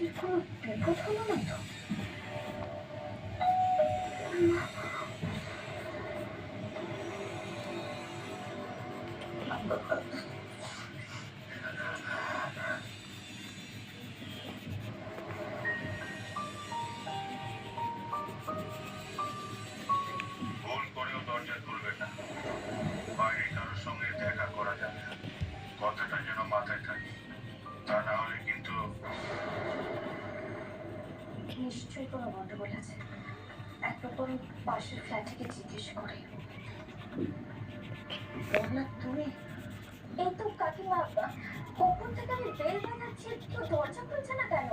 রুচির কোনো বিপদ হলো না তো? ভুল করেও দরজা খুলবেন না। বাইরে কারোর সঙ্গে দেখা করা যাবে না। কথাটা যেন মাথায় থাকে, তা না হলে কিন্তু। নিশ্চয়ই কোনো গন্ডগোল আছে। একবার বরং পাশের ফ্ল্যাটে গিয়ে জিজ্ঞেস করে। বললা তুমি? এই তো কাকিমা, কখন থেকে আমি বেল বাজাচ্ছি, কেউ দরজা খুলছে না কেন?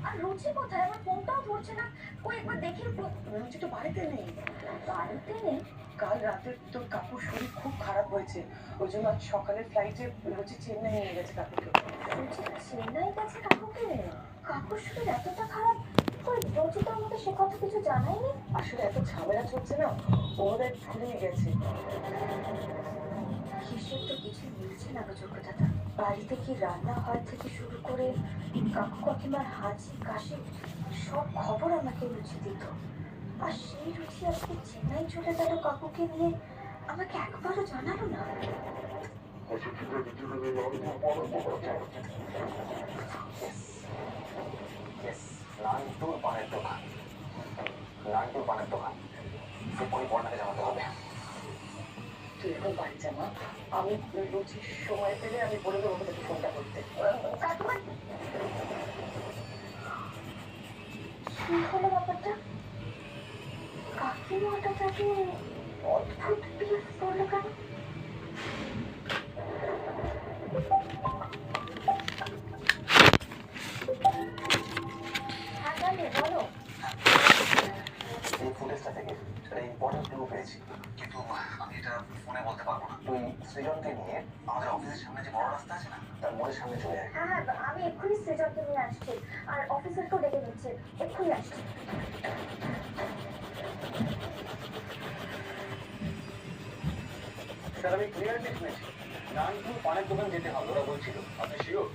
আর রুচি কোথায়? আমার ফোনটাও ধরছে না। কই একবার দেখি। রুচি তো বাড়িতে নেই। বাড়িতে নেই? কাল রাতে তোর কাকুর শরীর খুব খারাপ হয়েছে, ওই জন্য আজ সকালের ফ্লাইটে রুচি চেন্নাই নিয়ে গেছে কাকুকে। রুচি চেন্নাই গেছে কাকুকে নিয়ে? কাকুর শরীর এতটা খারাপ? কই রুচি তো আমাকে সে কথা কিছু জানায়নি। আসলে এত ঝামেলা চলছে না, ওদের ভুলেই গেছে। হিসেব তো কিছু মিলছে না গো যোগ্য দাদা। বাড়িতে কি রান্না হয় থেকে শুরু করে কাকু কাকিমার হাঁচি কাশি সব খবর আমাকে রুচি দিত। আর সেই রুচি আজকে চেন্নাই চলে গেল কাকুকে নিয়ে, আমাকে একবারও জানালো না। নান্টুর পানের দোকান, নান্টুর পানের দোকান এক্ষুনি বর্ণাকে জানাতে হবে। তুই এখন বাড়ি যা মা, আমি রুচির সময় পেলে আমি বলে দেবো তোকে ফোনটা করতে। কাকিমা, কি হলো ব্যাপারটা? কাকিমা হঠাৎ এত অদ্ভুত বিয়ে করলো কেন? হ্যাঁ জানি, বলো। এই ফুটেজটা থেকে একটা ইম্পর্টেন্ট ক্লু পেয়েছি, কিন্তু আমি এটা ফোনে বলতে পারবো না। তুই সৃজনকে নিয়ে আমাদের অফিসের সামনে যে বড় রাস্তা আছে না, তার মোড়ের সামনে চলে আয়। হ্যাঁ হ্যাঁ, আমি এক্ষুনি সৃজনকে নিয়ে আসছি। আর অফিসারকেও ডেকে নিচ্ছে, এক্ষুনি আসছি। স্যার আমি ক্লিয়ারলি শুনেছি নান্টুর পানের দোকান যেতে হবে, ওরা বলছিল। আপনি শিওর?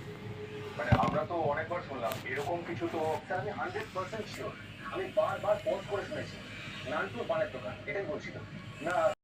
মানে আমরা তো অনেকবার শুনলাম এরকম কিছু তো। স্যার আমি 100% শিওর, আমি বারবার পজ করে শুনেছি নান্টুর পানের দোকান এটাই বলছিল। না